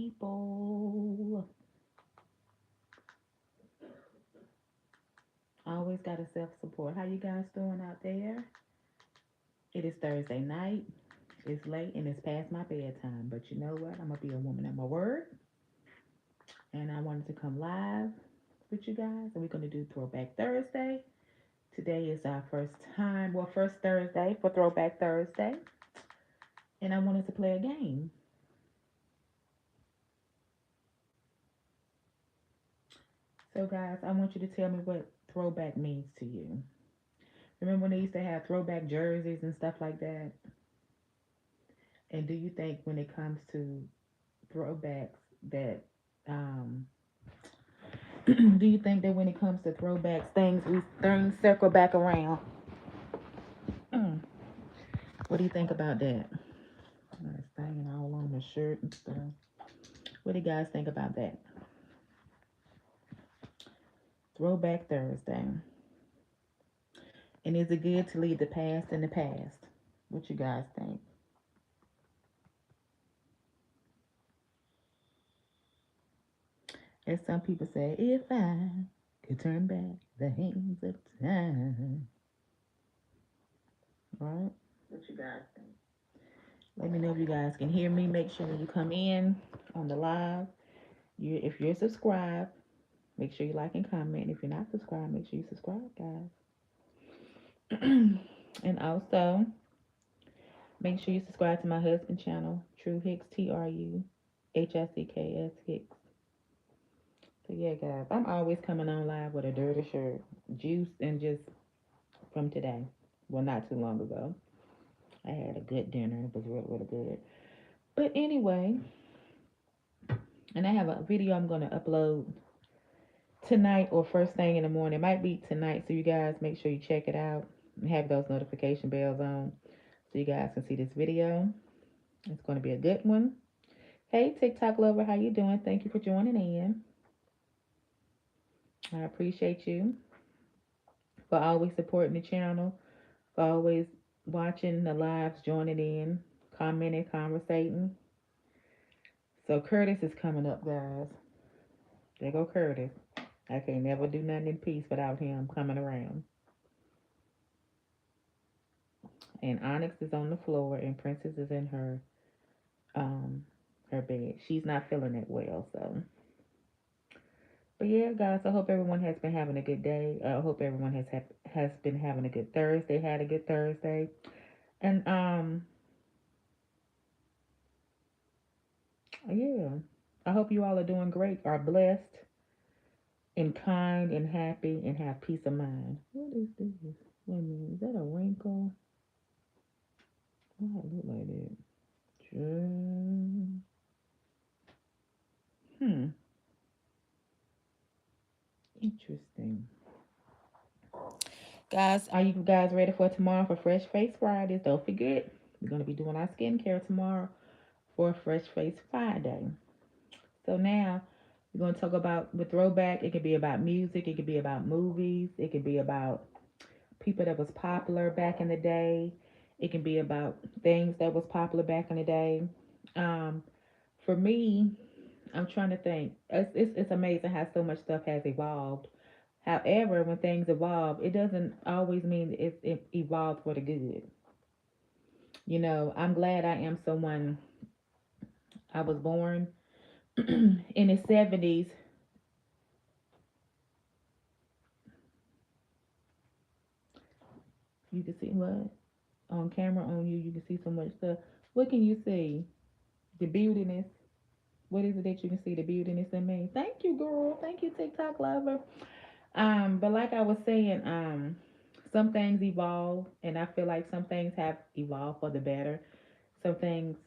people. Always got to self-support. How you guys doing out there? It is Thursday night. It's late and it's past my bedtime. But you know what? I'm going to be a woman of my word. And I wanted to come live with you guys. And we're going to do Throwback Thursday. Today is our first time, well, first Thursday for Throwback Thursday. And I wanted to play a game. So, guys, I want you to tell me what throwback means to you. Remember when they used to have throwback jerseys and stuff like that? And do you think when it comes to throwbacks that um do you think that when it comes to throwbacks things circle back around? Mm. What do you think about that? It's hanging all on my shirt and stuff. What do you guys think about that? Throwback Thursday. And is it good to leave the past in the past? What you guys think? As some people say, if I could turn back the hands of time. Right? What you guys think? Let me know if you guys can hear me. Make sure when you come in on the live, if you're subscribed, make sure you like and comment. If you're not subscribed, make sure you subscribe, guys. And also, make sure you subscribe to my husband channel, True Hicks, TruHicks Hicks. So yeah, guys, I'm always coming on live with a dirty shirt, juice, and just from today. Well, not too long ago. I had a good dinner. It was really, really good. But anyway, and I have a video I'm going to upload tonight or first thing in the morning. It might be tonight, so you guys make sure you check it out and have those notification bells on so you guys can see this video. It's going to be a good one. Hey, TikTok lover, how you doing? Thank you for joining in. I appreciate you for always supporting the channel, for always watching the lives, joining in, commenting, conversating. So Curtis is coming up, guys. There go Curtis. I can't never do nothing in peace without him coming around. And Onyx is on the floor, and Princess is in um her bed. She's not feeling it well, so. But yeah, guys, I hope everyone has been having a good day. I hope everyone has been having a good Thursday. Had a good Thursday, and yeah, I hope you all are doing great, are blessed, and kind, and happy, and have peace of mind. What is this? Wait a minute, is that a wrinkle? Why it look like that? Hmm, interesting. Guys, are you guys ready for tomorrow for Fresh Face Fridays? Don't forget, we're going to be doing our skincare tomorrow for Fresh Face Friday. So now we're going to talk about with throwback. It could be about music, it could be about movies, it could be about people that was popular back in the day. It can be about things that was popular back in the day. Um, for me, I'm trying to think. It's amazing how so much stuff has evolved. However, when things evolve, it doesn't always mean it evolved for the good. You know, I'm glad I am someone. I was born in the 70s. You can see what on camera on you. You can see so much stuff. What can you see? The beautiness. What is it that you can see? The beautiness in me. Thank you, girl. Thank you, TikTok lover. But like I was saying, some things evolve, and I feel like some things have evolved for the better. Some things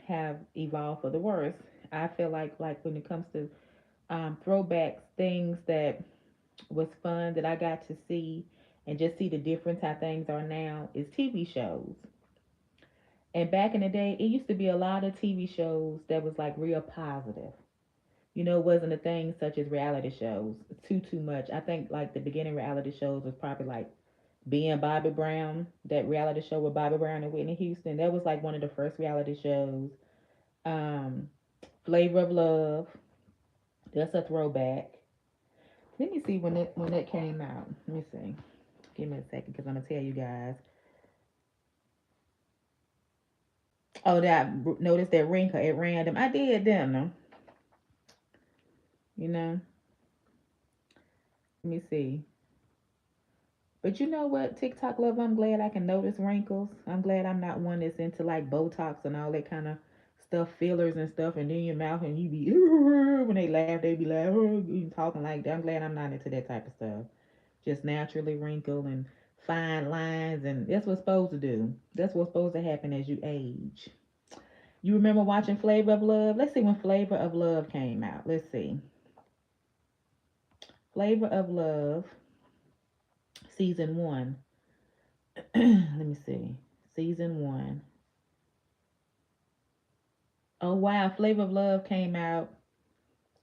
have evolved for the worse. I feel like when it comes to throwbacks, things that was fun that I got to see and just see the difference how things are now is TV shows. And back in the day, it used to be a lot of TV shows that was like real positive. You know, it wasn't a thing such as reality shows. Too much. I think like the beginning reality shows was probably like being Bobby Brown, that reality show with Bobby Brown and Whitney Houston. That was like one of the first reality shows. Um, Flavor of Love. That's a throwback. Let me see when it came out. Let me see. Give me a second because I'm gonna tell you guys. Oh, that notice that wrinkle at random. I did, didn't I? You know. Let me see. But you know what, TikTok love, I'm glad I can notice wrinkles. I'm glad I'm not one that's into like Botox and all that kind of stuff, fillers and stuff, and then your mouth and you be when they laugh, they be like, oh, you talking like that. I'm glad I'm not into that type of stuff. Just naturally wrinkle and fine lines, and that's what's supposed to do. That's what's supposed to happen as you age. You remember watching Flavor of Love? Let's see when Flavor of Love came out. Let's see. Flavor of Love, season one. Let me see. Season one. Oh wow, Flavor of Love came out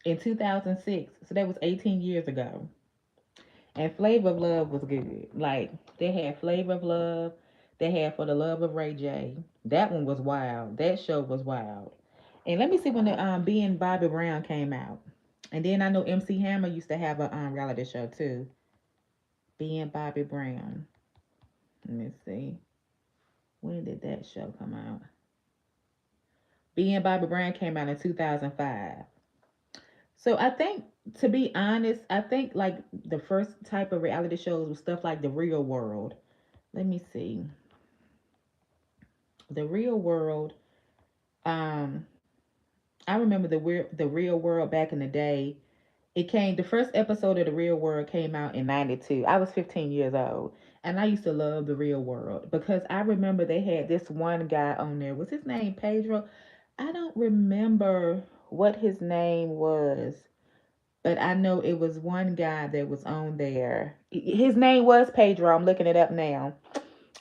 in 2006. So that was 18 years ago. And Flavor of Love was good. Like they had Flavor of Love, they had For the Love of Ray J. That one was wild. That show was wild. And let me see when the being Bobby Brown came out. And then I know MC Hammer used to have a reality show too. Being Bobby Brown. Let me see. When did that show come out? Being Bobby Brown came out in 2005. So I think, to be honest, I think like the first type of reality shows was stuff like The Real World. Let me see. The Real World. Um, I remember the Real World back in the day. It came. The first episode of The Real World came out in '92. I was 15 years old, and I used to love The Real World because I remember they had this one guy on there. Was his name Pedro? I don't remember what his name was. But I know it was one guy that was on there. His name was Pedro. I'm looking it up now.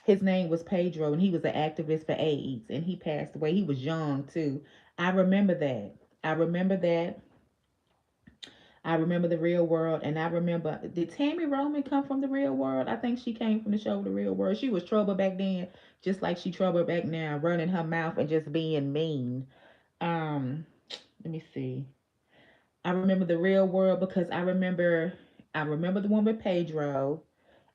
His name was Pedro, and he was an activist for AIDS, and he passed away. He was young too. I remember that. I remember that. I remember The Real World, and I remember, did Tammy Roman come from The Real World? I think she came from the show The Real World. She was trouble back then, just like she trouble back now, running her mouth and just being mean. Um, Let me see. I remember The Real World because I remember the one with Pedro.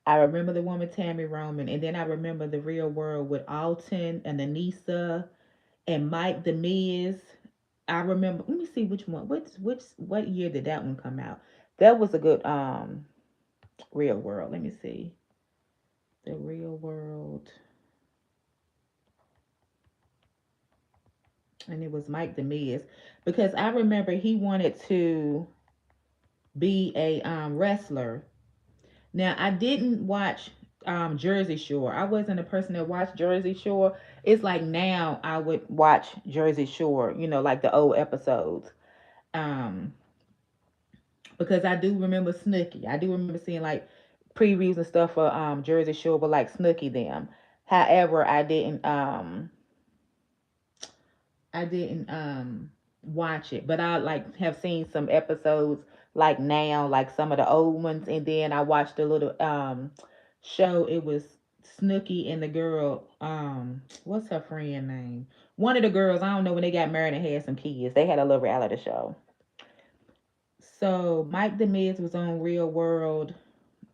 I remember the one with Tammy Roman, and then I remember The Real World with Alton and Anissa and Mike the Miz. I remember. Let me see which one. Which what year did that one come out? That was a good Real World. Let me see. The Real World, and it was Mike the Miz because I remember he wanted to be a wrestler. Now, I didn't watch Jersey Shore. I wasn't a person that watched Jersey Shore. It's like now I would watch Jersey Shore, like the old episodes. Um, because I do remember Snooki. I do remember seeing like previews and stuff for Jersey Shore with like Snooki them. However, I didn't watch it, but I like have seen some episodes like now, like some of the old ones, and then I watched a little show. It was Snooki and the girl, what's her friend name? One of the girls, I don't know, when they got married and had some kids. They had a little reality show. So Mike the Miz was on Real World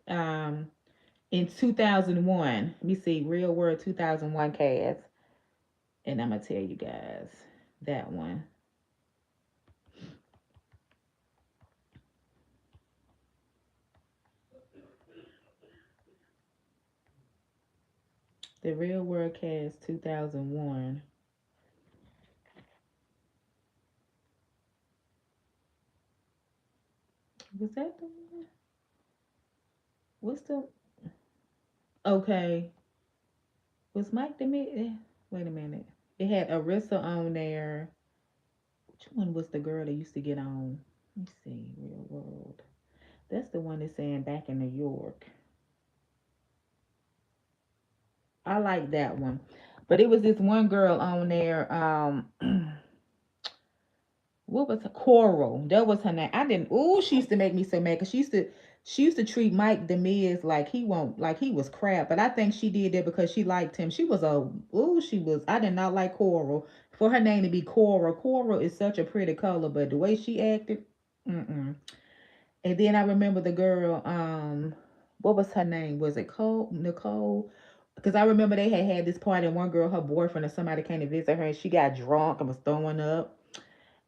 um in 2001. Let me see, Real World 2001 cast. And I'm gonna tell you guys that one. The Real World Cast 2001. Was that the one? What's the. Okay. Was Mike the Mid? Wait a minute. It had Arissa on there. Which one was the girl that used to get on? Let me see. Real World. That's the one that's saying Back in New York. I like that one. But it was this one girl on there. What was her Coral? That was her name. I didn't. Ooh, she used to make me so mad because she used to She used to treat Mike Demiz like he won't like he was crap, but I think she did that because she liked him. She was a ooh, she was. I did not like Coral. For her name to be Coral, Coral is such a pretty color, but the way she acted, mm-mm. And then I remember the girl, what was her name? Was it Cole Nicole? Because I remember they had this party and one girl, her boyfriend or somebody came to visit her and she got drunk and was throwing up.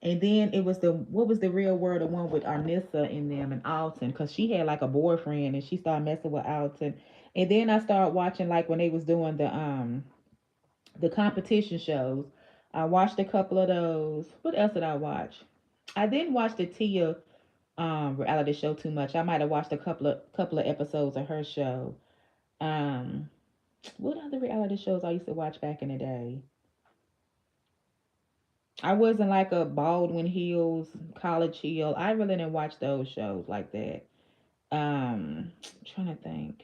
And then it was the what was the real word, the one with Arnissa in them and Alton, because she had like a boyfriend and she started messing with Alton. And then I started watching like when they was doing the competition shows. I watched a couple of those. What else did I watch? I didn't watch the Tia reality show too much. I might have watched a couple of episodes of her show. Um, what other reality shows I used to watch back in the day? I wasn't like a Baldwin Hills, College Hill. I really didn't watch those shows like that. Trying to think.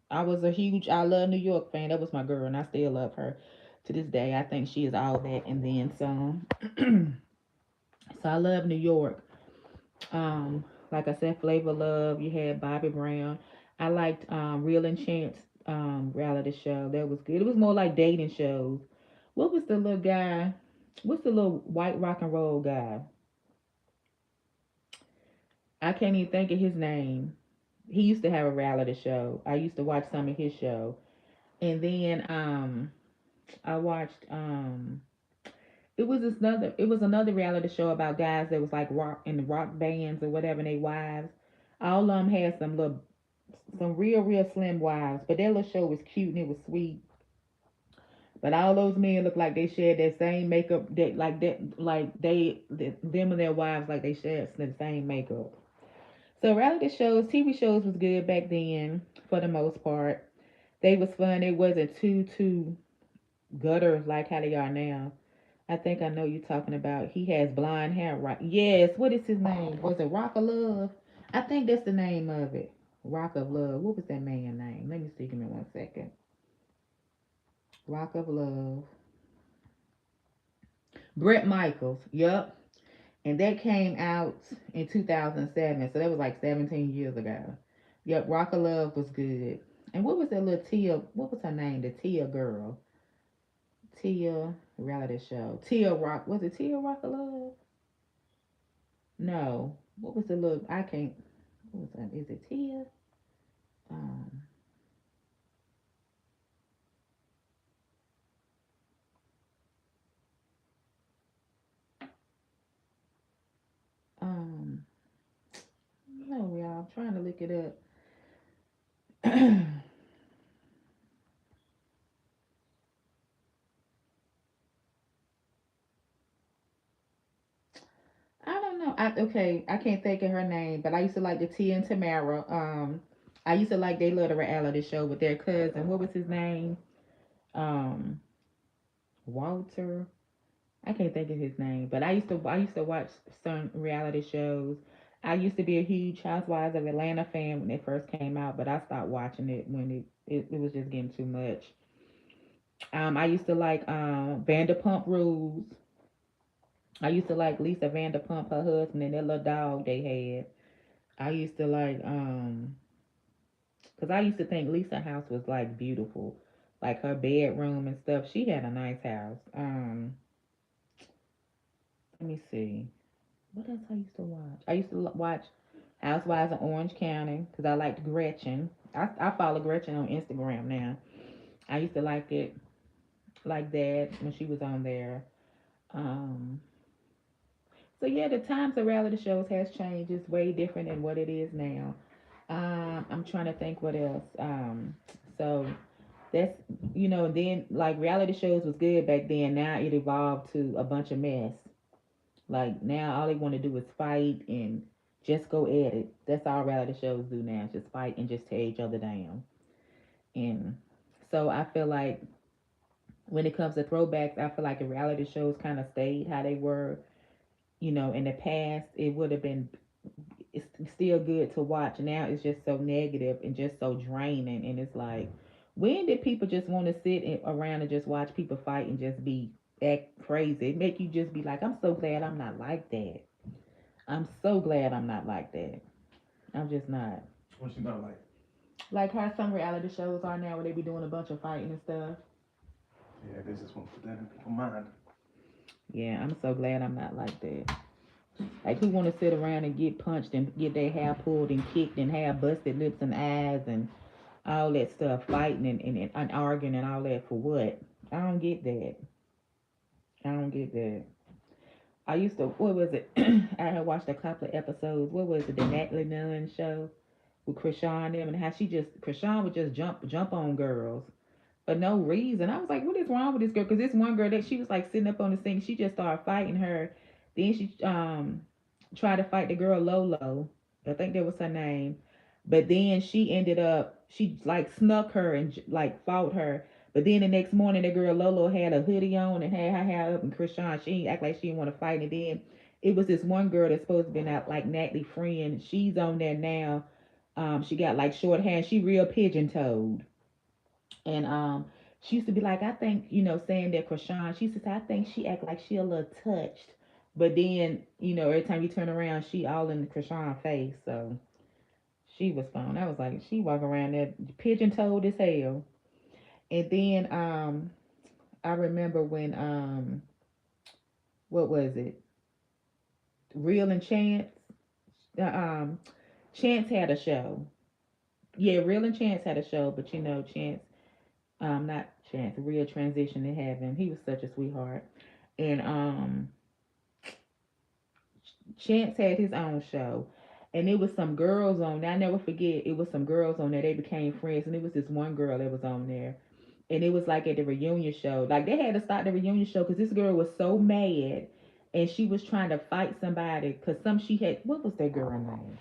I was a huge I Love New York fan. That was my girl, and I still love her to this day. I think she is all that and then some. So I love New York. Um, like I said, Flavor Love. You had Bobby Brown. I liked Real and Chance reality show. That was good. It was more like dating shows. What was the little guy? What's the little white rock and roll guy? I can't even think of his name. He used to have a reality show. I used to watch some of his show. And then I watched it was another reality show about guys that was like rock in the rock bands or whatever and they wives. All of them had some real slim wives, but their little show was cute and it was sweet. But all those men looked like they shared that same makeup that them and their wives like they shared the same makeup. So reality shows, TV shows was good back then for the most part. They was fun. It wasn't too gutter like how they are now. I think I know you talking about. He has blonde hair, right? Yes. What is his name? Was it Rock of Love? I think that's the name of it. Rock of Love. What was that man's name? Let me see. Give me 1 second. Rock of Love. Brett Michaels. Yup. And that came out in 2007. So that was like 17 years ago. Yep. Rock of Love was good. And what was that little Tia? What was her name? The Tia girl. Tia reality show. Tia Rock. Was it Tia Rock of Love? No. What was the little? I can't. What was that? Is it Tia? Um. Um. No, y'all. I'm trying to look it up. I don't know. Okay. I can't think of her name, but I used to like the Tia and Tamara. I used to like they little reality show with their cousin. What was his name? Um. Walter. I can't think of his name, but I used to watch some reality shows. I used to be a huge Housewives of Atlanta fan when it first came out, but I stopped watching it when it was just getting too much. I used to like Vanderpump Rules. I used to like Lisa Vanderpump, her husband, and that little dog they had. I used to like cause I used to think Lisa house was like beautiful, like her bedroom and stuff. She had a nice house. Let me see. What else I used to watch? I used to watch Housewives of Orange County because I liked Gretchen. I follow Gretchen on Instagram now. I used to like it like that when she was on there. Um, so yeah, the times of reality shows has changed. It's way different than what it is now. I'm trying to think what else. So that's then like reality shows was good back then. Now it evolved to a bunch of mess. Like now, all they want to do is fight and just go at it. That's all reality shows do now, just fight and just tear each other down. And so I feel like when it comes to throwbacks, I feel like the reality shows kind of stayed how they were. In the past, it would have been it's still good to watch. Now it's just so negative and just so draining. And it's like, when did people just want to around and just watch people fight and just be act crazy? It make you just be like, I'm so glad I'm not like that. I'm so glad I'm not like that. I'm just not. What you not like? Like how some reality shows are now, where they be doing a bunch of fighting and stuff. Yeah, they just want to put that in people's mind. Yeah, I'm so glad I'm not like that. Like who want to sit around and get punched and get their hair pulled and kicked and have busted lips and eyes and all that stuff, fighting and arguing and all that for what? I don't get that. I don't get that. I used to, what was it? I had watched a couple of episodes. What was it? The Natalie Nunn show with Krishan them and how Krishan would just jump on girls for no reason. I was like, what is wrong with this girl? Because this one girl that she was like sitting up on the thing, she just started fighting her. Then she tried to fight the girl Lolo. I think that was her name. But then she like snuck her and like fought her. But then the next morning, the girl Lolo had a hoodie on and had her hair up, and Krishan, she act like she didn't want to fight. And then it was this one girl that's supposed to be not like Natalie friend. She's on there now. She got like short hair. She real pigeon toed. And she used to be like, I think, saying that Krishan, she used to say, I think she act like she a little touched. But then, every time you turn around, she all in Krishan face. So she was fun. I was like, she walk around there pigeon toed as hell. And then I remember when what was it? Real and Chance. Chance had a show. Yeah, Real and Chance had a show, but Chance, not Chance, Real transition to heaven. He was such a sweetheart. And Chance had his own show, and it was some girls on there. I never forget. It was some girls on there. They became friends, and it was this one girl that was on there, and it was like at the reunion show. Like they had to stop the reunion show because this girl was so mad, and she was trying to fight somebody because she had what was that girl name?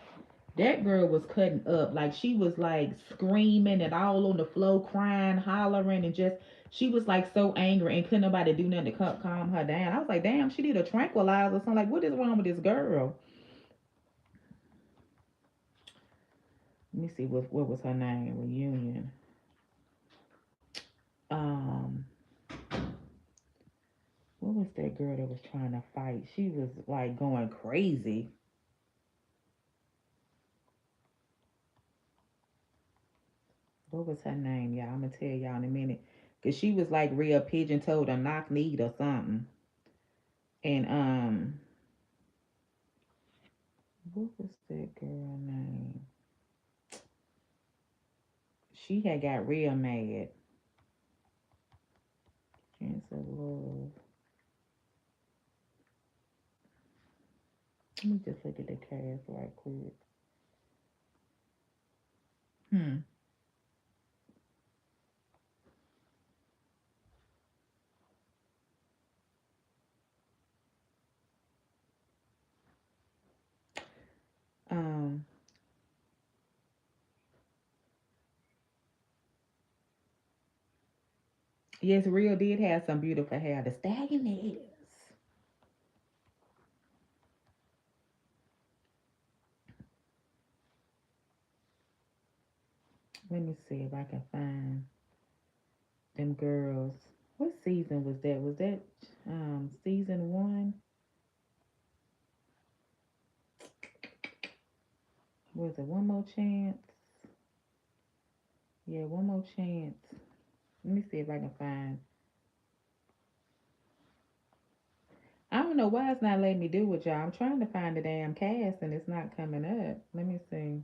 That girl was cutting up. Like she was like screaming and all on the floor, crying, hollering, and just she was like so angry and couldn't nobody do nothing to calm her down. I was like, damn, she need a tranquilizer or something. Like, what is wrong with this girl? Let me see what was her name. Reunion. Um, what was that girl that was trying to fight? She was like going crazy. What was her name, y'all? I'm gonna tell y'all in a minute. Cause she was like real pigeon toed or knock kneed or something. And what was that girl name? She had got real mad. Chance of love. Let me just look at the cast right quick. Hmm. Um. Yes, Real did have some beautiful hair. The stallion is. Let me see if I can find them girls. What season was that? Was that season one? Was it One More Chance? Yeah, One More Chance. Let me see if I can find. I don't know why it's not letting me do it, y'all. I'm trying to find the damn cast and it's not coming up. Let me see.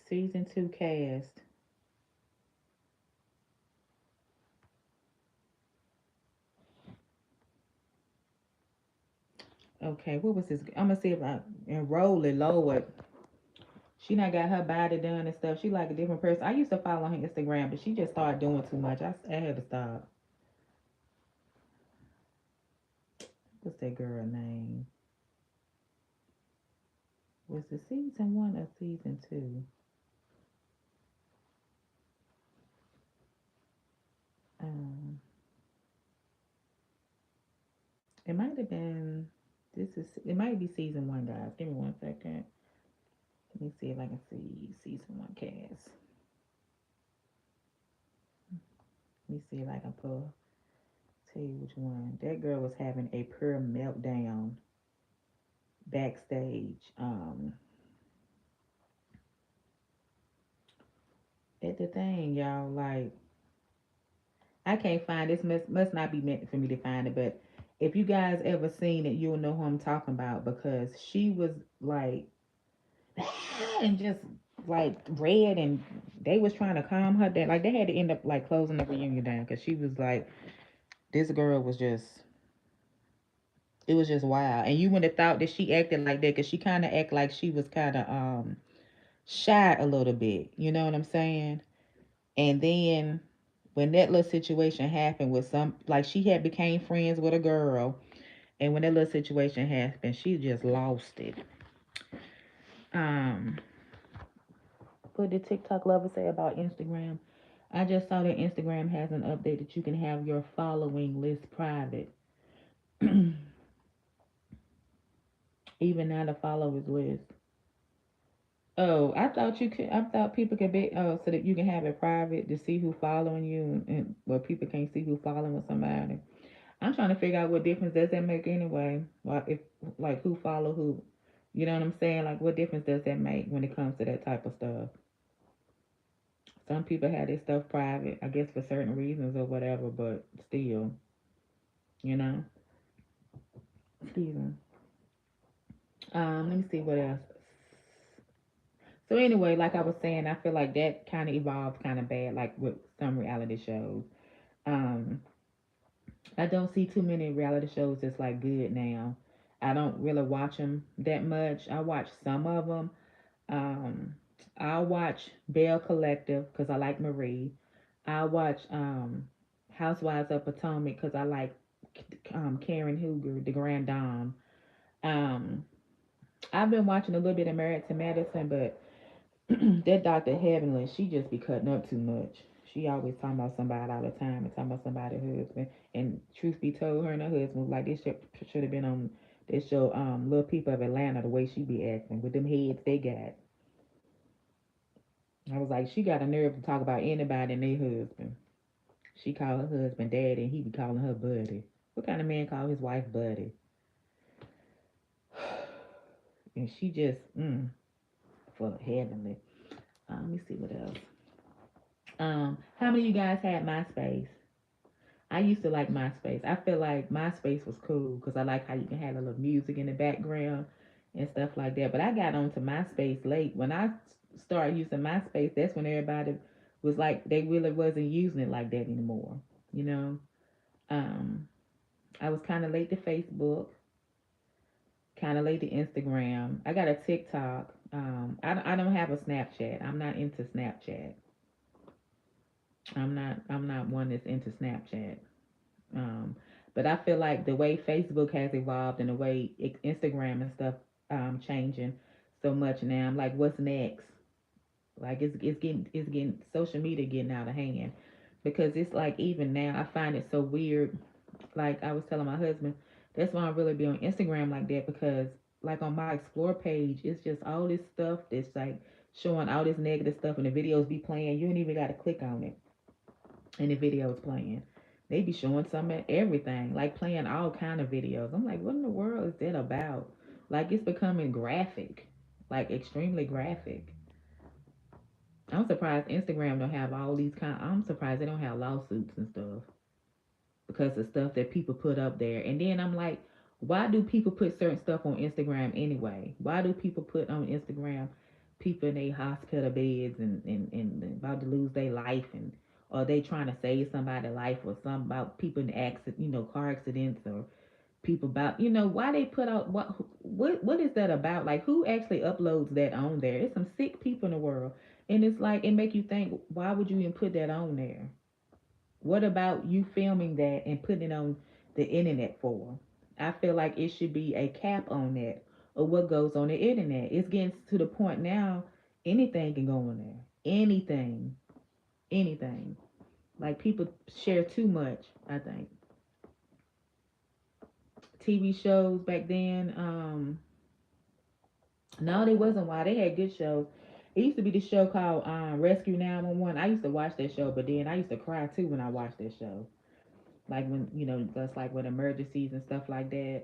Season two cast. Okay, what was this? I'm gonna see if I enroll it, Lord. She not got her body done and stuff. She like a different person. I used to follow her Instagram, but she just started doing too much. I had to stop. What's that girl name? Was it season one or season two? Um, it might have been. It might be season one, guys. Give me 1 second. Let me see if I can see season one cast. Let me see if I can tell you which one. That girl was having a pure meltdown. backstage. That's the thing, y'all. Like, I can't find this. Must not be meant for me to find it. But if you guys ever seen it, you'll know who I'm talking about because she was like, and just like red, and they was trying to calm her down. Like they had to end up like closing the reunion down because she was like, this girl was just. It was just wild, and you wouldn't have thought that she acted like that because she kind of act like she was kind of shy a little bit. You know what I'm saying? And then when that little situation happened with some, like she had became friends with a girl, and when that little situation happened, she just lost it. Um, what did TikTok lover say about Instagram? I just saw that Instagram has an update that you can have your following list private. Even now the followers list. Oh, I thought you could. I thought people could be. Oh, so that you can have it private to see who following you, and well, people can't see who following somebody. I'm trying to figure out what difference does that make anyway. Like if like who follow who, you know what I'm saying? Like what difference does that make when it comes to that type of stuff? Some people have their stuff private, I guess for certain reasons or whatever, but still, you know. Excuse me. Let me see what else. So anyway, like I was saying, I feel like that kind of evolved kind of bad, like with some reality shows. Um, I don't see too many reality shows that's like good now. I don't really watch them that much. I watch some of them. Um, I'll watch Bell Collective because I like Marie. I'll watch Housewives of Potomac because I like Karen Hooger, the Grand Dame. Um, I've been watching a little bit of Married to Medicine, but that Dr. Heavenly, she just be cutting up too much. She always talking about somebody all the time and talking about somebody's husband. And truth be told, her and her husband was like this should have been on this show, Little People of Atlanta, the way she be acting with them heads they got. I was like, she got a nerve to talk about anybody and their husband. She called her husband daddy and he be calling her buddy. What kind of man call his wife buddy? And she just, for heavenly. Let me see what else. How many of you guys had MySpace? I used to like MySpace. I feel like MySpace was cool because I like how you can have a little music in the background and stuff like that. But I got onto MySpace late. When I started using MySpace, that's when everybody was like, they really wasn't using it like that anymore. You know, um, I was kind of late to Facebook, kind of late to Instagram. I got a TikTok. I don't have a Snapchat. I'm not into Snapchat. I'm not one that's into Snapchat. Um, but I feel like the way Facebook has evolved and the way Instagram and stuff changing so much now, I'm like, what's next? Like it's getting social media getting out of hand because it's like even now I find it so weird. Like I was telling my husband, that's why I really be on Instagram like that because like on my explore page, it's just all this stuff that's like showing all this negative stuff and the videos be playing. You ain't even got to click on it and the videos playing. They be showing some of everything, like playing all kind of videos. I'm like, what in the world is that about? Like it's becoming graphic, like extremely graphic. I'm surprised Instagram don't have all these kind. I'm surprised they don't have lawsuits and stuff because of stuff that people put up there. And then I'm like, why do people put certain stuff on Instagram anyway? Why do people put on Instagram people in their hospital beds and about to lose their life and or they trying to save somebody's life or some about people in accident, car accidents or people about, why they put out what is that about? Like who actually uploads that on there? It's some sick people in the world. And it's like it make you think, why would you even put that on there? What about you filming that and putting it on the internet for? I feel like it should be a cap on that or what goes on the internet. It's getting to the point now, anything can go on there. Anything. Anything. Like people share too much, I think. TV shows back then, no, they wasn't why they had good shows. It used to be this show called Rescue 911. I used to watch that show, but then I used to cry too when I watched that show. Like when that's like with emergencies and stuff like that.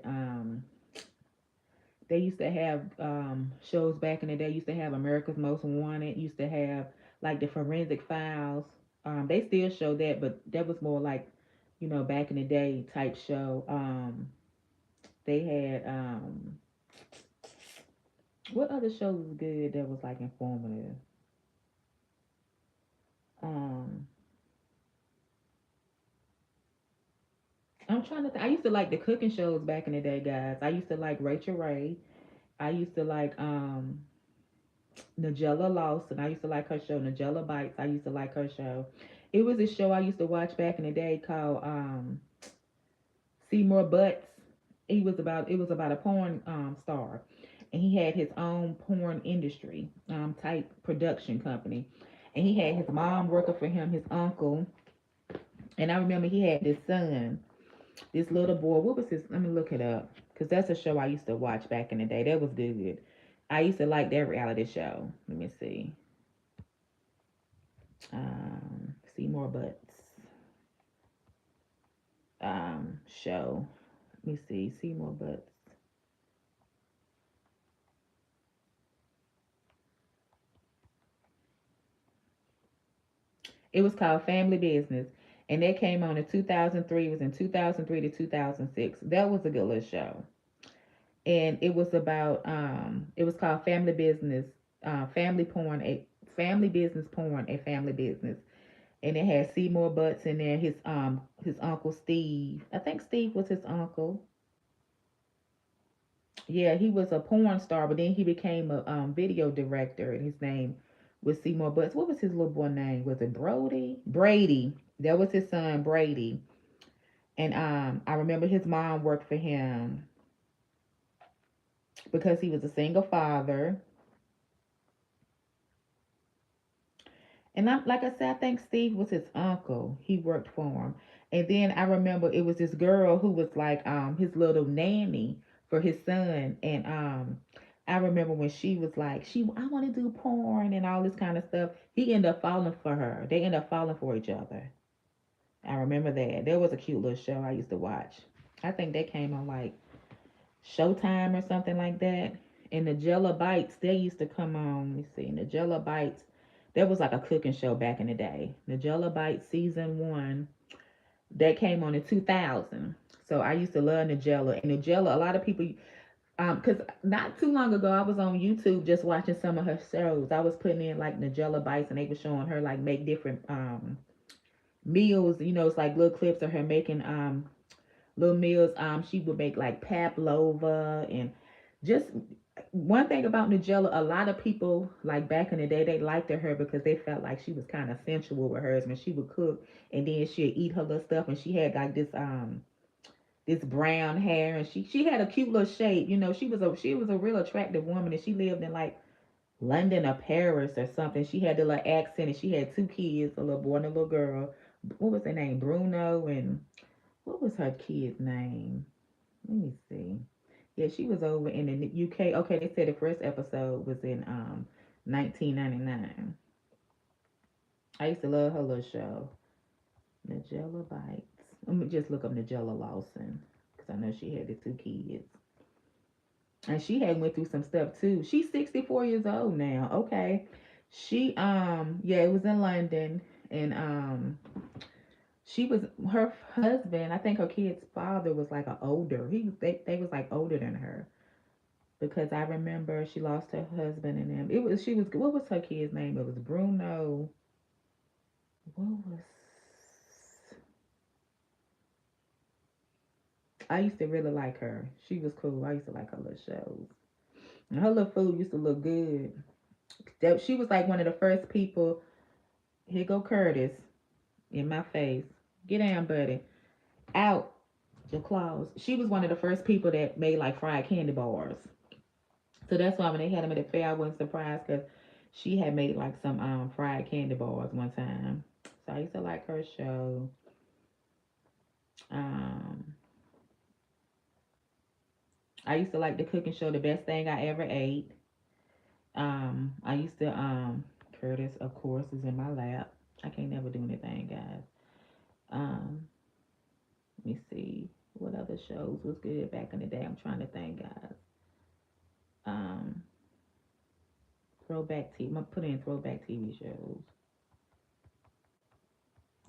They used to have shows back in the day. Used to have America's Most Wanted. Used to have like the Forensic Files. They still show that, but that was more like, back in the day type show. They had what other shows was good that was like informative? Um, I'm trying to. I used to like the cooking shows back in the day, guys. I used to like Rachel Ray. I used to like Nigella Lawson. I used to like her show Nigella Bites. I used to like her show. It was a show I used to watch back in the day called Seymour Butts. It was about a porn star, and he had his own porn industry type production company, and he had his mom working for him, his uncle, and I remember he had this son, this little boy. What was his? Let me look it up, because that's a show I used to watch back in the day. That was good. I used to like that reality show. Let me see. Seymour Butts show. Let me see. Seymour Butts. It was called Family Business, and that came on in 2003. It was in 2003 to 2006. That was a good little show, and it was about it was called Family Business, family porn, a family business porn, a family business, and it had Seymour Butts in there. His uncle Steve. I think Steve was his uncle. Yeah, he was a porn star, but then he became a video director, and his name was Seymour Butts. What was his little boy name? Was it Brody? Brady. That was his son, Brady. And I remember his mom worked for him because he was a single father. And like I said, I think Steve was his uncle. He worked for him. And then I remember it was this girl who was like his little nanny for his son. And I remember when she was like, I want to do porn and all this kind of stuff. He ended up falling for her. They ended up falling for each other. I remember that. There was a cute little show I used to watch. I think that came on like Showtime or something like that. And the Jella Bites, they used to come on. Let me see. The Jella Bites, that was like a cooking show back in the day. The Jella Bites season one, that came on in 2000. So I used to love Nigella. And Nigella, a lot of people, because not too long ago, I was on YouTube just watching some of her shows. I was putting in like Nigella Bites, and they were showing her like make different meals. It's like little clips of her making little meals. She would make like pavlova and just one thing about Nigella, a lot of people like back in the day they liked her because they felt like she was kind of sensual with hers when she would cook, and then she'd eat her little stuff, and she had like this brown hair, and she had a cute little shape. She was a real attractive woman, and she lived in like London or Paris or something. She had the little accent, and she had two kids, a little boy and a little girl. What was their name? Bruno, and what was her kid's name? Let me see. Yeah, she was over in the UK. Okay, they said the first episode was in 1999. I used to love her little show. Nigella Bites. Let me just look up Nigella Lawson because I know she had the two kids. And she had went through some stuff too. She's 64 years old now. Okay. She yeah, it was in London, and she was her husband, I think her kid's father was like a older. They was like older than her, because I remember she lost her husband and them. It was she was what was her kid's name? It was Bruno. What was I used to really like her. She was cool. I used to like her little shows. And her little food used to look good. She was like one of the first people. Here go Curtis in my face. Get down, buddy. Out your claws. She was one of the first people that made like fried candy bars. So that's why when they had them at the fair, I wasn't surprised because she had made like some fried candy bars one time. So I used to like her show. Um, I used to like the cooking show, The Best Thing I Ever Ate. I used to Curtis, of course, is in my lap. I can't never do anything, guys. Um, Let me see what other shows was good back in the day. I'm trying to think, guys. Um, throwback TV. I'm gonna put in throwback TV shows.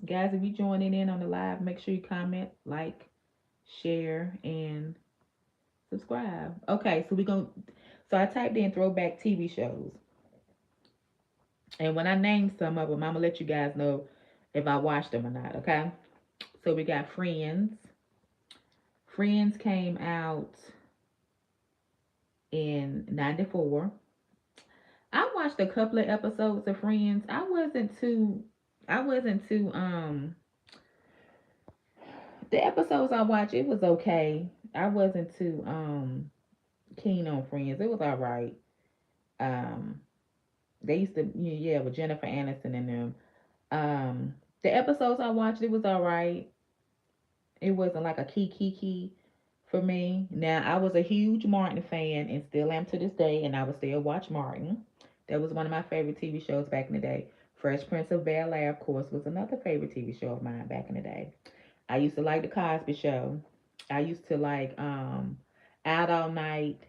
Guys, if you joining in on the live, make sure you comment, like, share, and subscribe. Okay, so we gonna. So I typed in throwback TV shows, and when I named some of them, I'm gonna let you guys know if I watched them or not. Okay. So we got Friends. Friends came out in '94. I watched a couple of episodes of Friends. I wasn't too the episodes I watched, it was okay. I wasn't too keen on Friends. It was all right. Um they used to yeah, with Jennifer Aniston and them. The episodes I watched, it was all right. It wasn't like a key for me. Now I was a huge Martin fan and still am to this day, and I would still watch Martin. That was one of my favorite TV shows back in the day. Fresh Prince of Bel Air, of course, was another favorite TV show of mine back in the day. I used to like the Cosby Show. I used to like Out All Night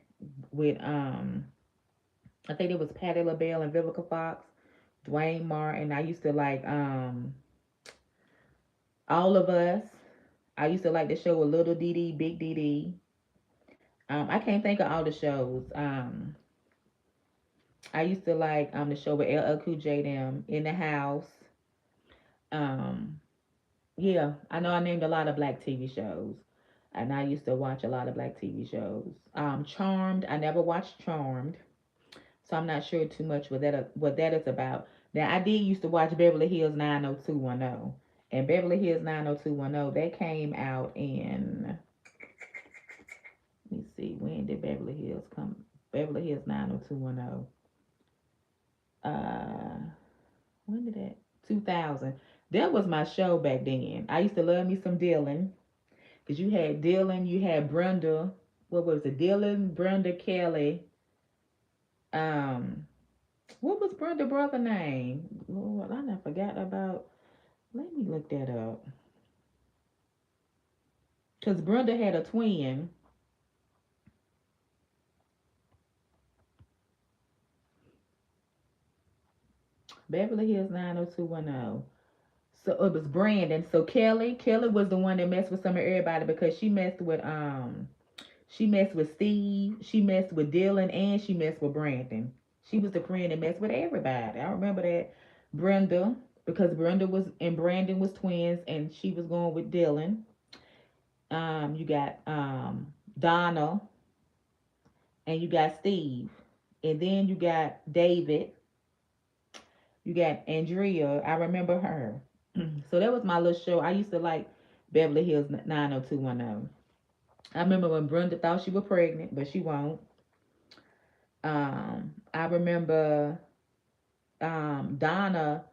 with I think it was Patti LaBelle and Vivica Fox, Dwayne Martin. I used to like All of Us. I used to like the show with Little Dee Big Dee. I can't think of all the shows. I used to like the show with LL Cool J them in the house. Um, yeah, I know I named a lot of black TV shows, and I used to watch a lot of black TV shows. Charmed, I never watched Charmed, so I'm not sure too much what that is about. Now I did used to watch Beverly Hills 90210, and Beverly Hills 90210 that came out in, let me see, when did Beverly Hills come? Beverly Hills 90210. Uh, when did that? 2000. That was my show back then. I used to love me some Dylan. Because you had Dylan, you had Brenda. What was it? Dylan, Brenda, Kelly. Um, what was Brenda brother name? Lord, I never forgot about. Let me look that up. Because Brenda had a twin. Beverly Hills 90210. So it was Brandon. So Kelly was the one that messed with some of everybody because she messed with Steve, she messed with Dylan, and she messed with Brandon. She was the friend that messed with everybody. I remember that. Brenda, because Brenda was and Brandon was twins, and she was going with Dylan. You got Donna, and you got Steve, and then you got David. You got Andrea. I remember her. So that was my little show. I used to like Beverly Hills 90210. I remember when Brenda thought she was pregnant, but she won't. I remember Donna.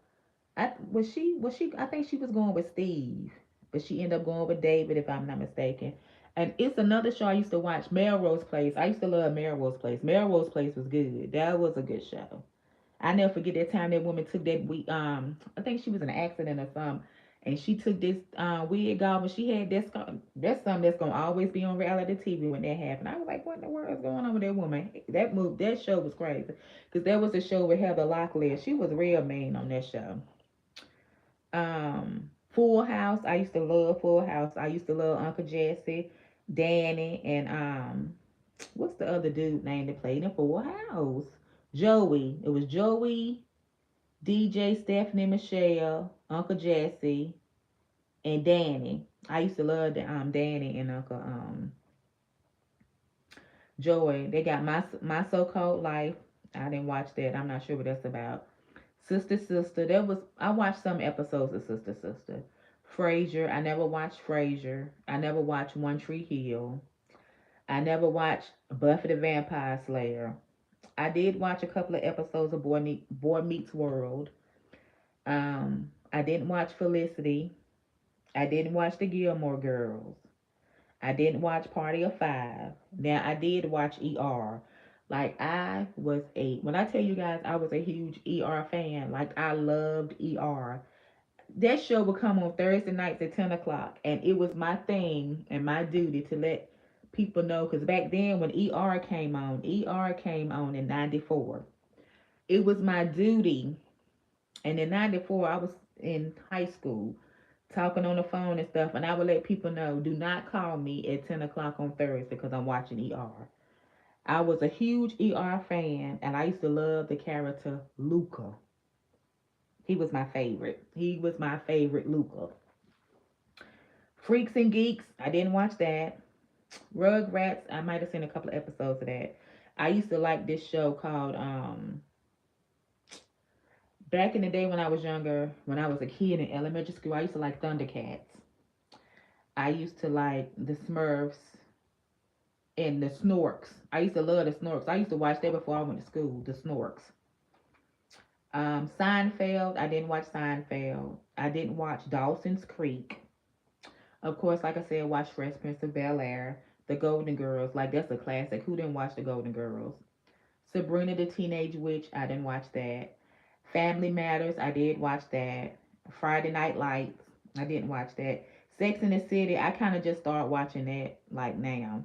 I think she was going with Steve, but she ended up going with David if I'm not mistaken. And it's another show I used to watch, Melrose Place. I used to love Melrose Place. Melrose Place was good. That was a good show. I never forget that time that woman took that we I think she was in an accident or something, and she took this wig off and she had that's something that's gonna always be on reality TV when that happened. I was like, what in the world is going on with that woman? That show was crazy because there was a show with Heather Locklear. She was real mean on that show. Full House. I used to love Full House. I used to love Uncle Jesse, Danny, and what's the other dude name that played in Full House? Joey. It was Joey, DJ, Stephanie, Michelle, Uncle Jesse, and Danny. I used to love the Danny and Uncle Joey. They got my so called life. I didn't watch that. I'm not sure what that's about. Sister Sister. That was I watched some episodes of Sister Sister. Frasier. I never watched Frasier. I never watched One Tree Hill. I never watched Buffy the Vampire Slayer. I did watch a couple of episodes of Boy Meets World. I didn't watch Felicity. I didn't watch the Gilmore Girls. I didn't watch Party of Five. Now I did watch ER. Like I was a when I tell you guys I was a huge ER fan. Like I loved ER. That show would come on Thursday nights at 10 o'clock, and it was my thing and my duty to let people know because back then when ER came on in '94. It was my duty, and in '94 I was in high school talking on the phone and stuff, and I would let people know, do not call me at 10 o'clock on Thursday because I'm watching ER. I was a huge ER fan, and I used to love the character Luca. He was my favorite. He was my favorite Luca. Freaks and Geeks, I didn't watch that. Rugrats, I might have seen a couple of episodes of that. I used to like this show called back in the day when I was younger, when I was a kid in elementary school, I used to like Thundercats. I used to like the Smurfs and the Snorks. I used to love the Snorks. I used to watch that before I went to school, the Snorks. Seinfeld, I didn't watch Seinfeld. I didn't watch Dawson's Creek. Of course, like I said, watch Fresh Prince of Bel Air, The Golden Girls. Like that's a classic. Who didn't watch The Golden Girls? Sabrina the Teenage Witch, I didn't watch that. Family Matters, I did watch that. Friday Night Lights, I didn't watch that. Sex in the City, I kind of just started watching that like now.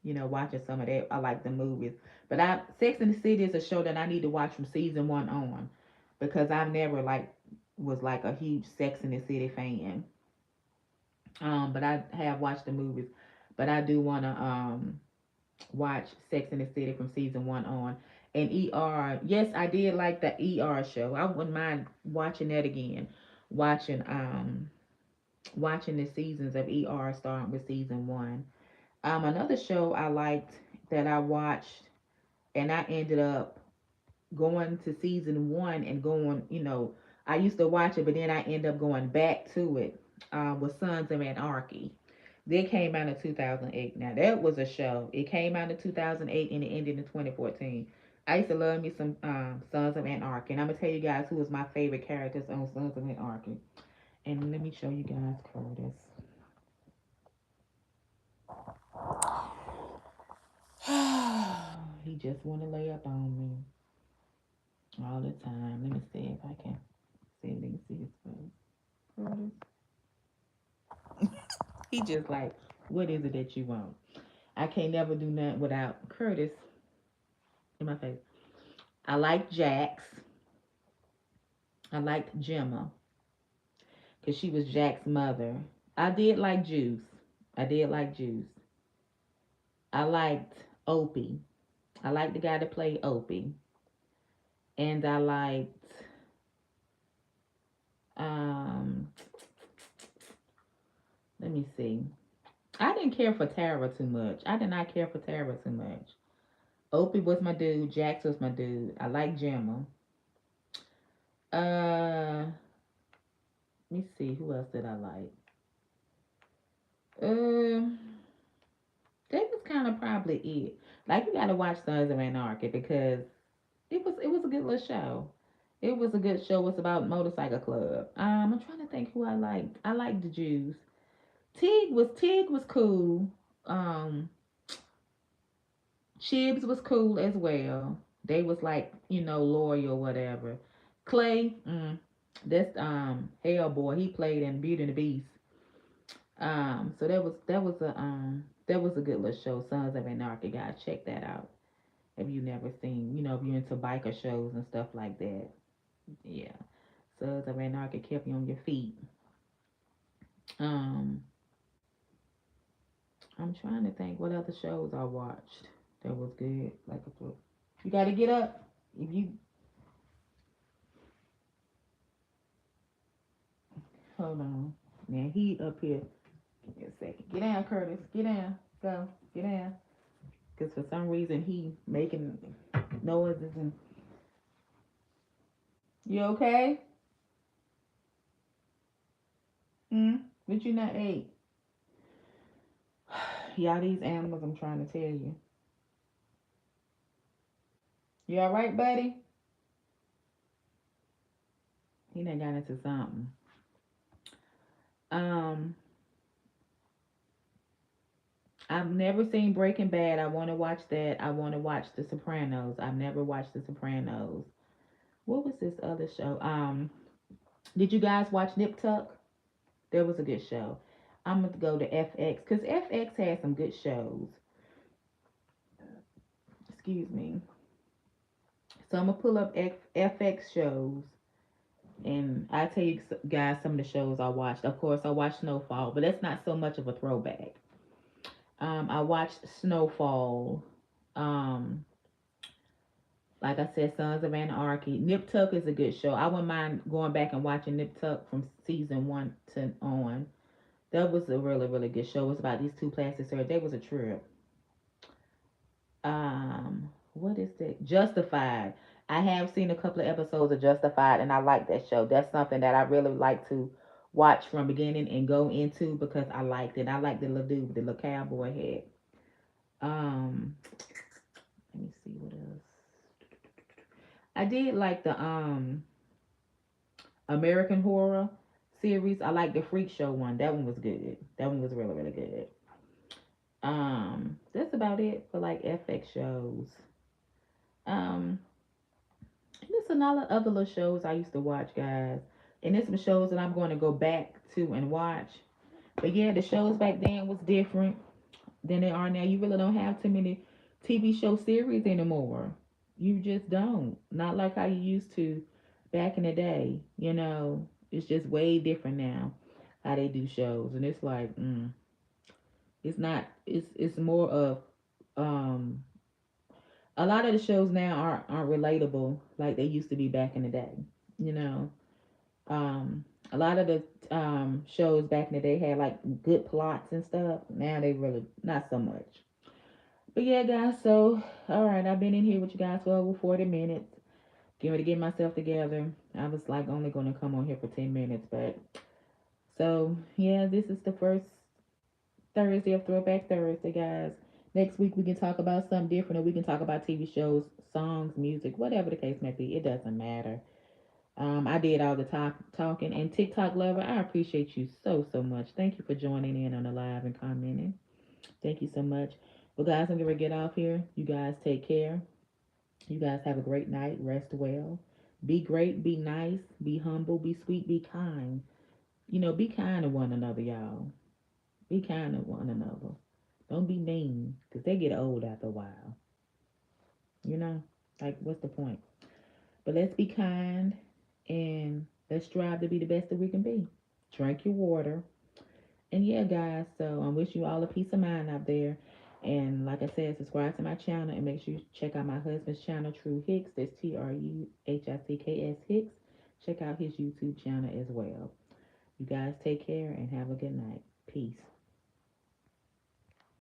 Watching some of that. I like the movies. But Sex in the City is a show that I need to watch from season one on because I've never like was like a huge Sex in the City fan. But I have watched the movies. But I do wanna watch Sex in the City from season one on. And ER, yes, I did like the ER show. I wouldn't mind watching that again. Watching watching the seasons of ER starting with season one. Another show I liked that I watched and I ended up going to season one and going, I used to watch it, but then I end up going back to it. Was Sons of Anarchy. They came out in 2008. Now that was a show. It came out in 2008 and it ended in 2014. I used to love me some Sons of Anarchy, and I'm gonna tell you guys who was my favorite characters on Sons of Anarchy. And let me show you guys Curtis. He just wanna lay up on me all the time. Let me see if I can see if they can see his face. Curtis. He just like, what is it that you want? I can't never do nothing without Curtis in my face. I like Jax. I liked Gemma because she was Jack's mother. I did like Juice. I did like Juice. I liked Opie. I liked the guy that played Opie. And I liked um let me see. I didn't care for Tara too much. I did not care for Tara too much. Opie was my dude. Jax was my dude. I like Gemma. Let me see. Who else did I like? Uh, that was kind of probably it. Like you gotta watch Sons of Anarchy because it was a good little show. It was a good show. It's about motorcycle club. I'm trying to think who I liked. I liked the Jews. Tig was cool. Um, Chibs was cool as well. They was like loyal whatever. Clay, that's Hellboy. He played in Beauty and the Beast. So that was a good little show. Sons of Anarchy, guys, check that out. If you never seen, if you're into biker shows and stuff like that, yeah. Sons of Anarchy kept you on your feet. Um, I'm trying to think what other shows I watched that was good. Like you got to get up. If you hold on, man, he up here. Give me a second. Get down, Curtis. Get down. Go. Get down. Because for some reason he making noises and you okay? Hmm. But you not ate. Y'all, these animals. I'm trying to tell you. You all right, buddy? He done got into something. Um, I've never seen Breaking Bad. I want to watch that. I want to watch The Sopranos. I've never watched The Sopranos. What was this other show? Did you guys watch Nip Tuck? That was a good show. I'm gonna go to FX because FX has some good shows. Excuse me. So I'm gonna pull up FX shows, and I tell you guys some of the shows I watched. Of course, I watched Snowfall, but that's not so much of a throwback. I watched Snowfall. Um, like I said, Sons of Anarchy. Nip Tuck is a good show. I wouldn't mind going back and watching Nip Tuck from season one to on. That was a really, really good show. It was about these two plastic surgeons. They was a trip. What is that? Justified. I have seen a couple of episodes of Justified, and I like that show. That's something that I really like to watch from beginning and go into because I liked it. I like the little dude with the little cowboy hat. Um, Let me see what else. I did like the American Horror series. I like the Freak Show one. That one was good. That one was really, really good. That's about it for like FX shows. Um, there's a lot of other little shows I used to watch, guys. And there's some shows that I'm going to go back to and watch. But yeah, the shows back then was different than they are now. You really don't have too many TV show series anymore. You just don't. Not like how you used to back in the day. It's just way different now how they do shows, and it's like, it's not. It's more of um. A lot of the shows now aren't relatable like they used to be back in the day. You know, a lot of the shows back in the day had like good plots and stuff. Now they really not so much. But yeah, guys. So all right, I've been in here with you guys for over 40 minutes. Getting ready to get myself together. I was like only gonna come on here for 10 minutes, but so yeah, this is the first Thursday of Throwback Thursday, guys. Next week we can talk about something different, or we can talk about TV shows, songs, music, whatever the case may be. It doesn't matter. I did all the talking, and TikTok lover, I appreciate you so so much. Thank you for joining in on the live and commenting. Thank you so much. Well, guys, I'm gonna get off here. You guys take care. You guys have a great night. Rest well. Be great. Be nice. Be humble. Be sweet. Be kind. Be kind to one another, y'all. Be kind to one another. Don't be mean, because they get old after a while. You know? Like, what's the point? But let's be kind and let's strive to be the best that we can be. Drink your water. And yeah, guys, so I wish you all a peace of mind out there. And like I said, subscribe to my channel and make sure you check out my husband's channel, True Hicks. That's TruHicks Hicks. Check out his YouTube channel as well. You guys take care and have a good night. Peace.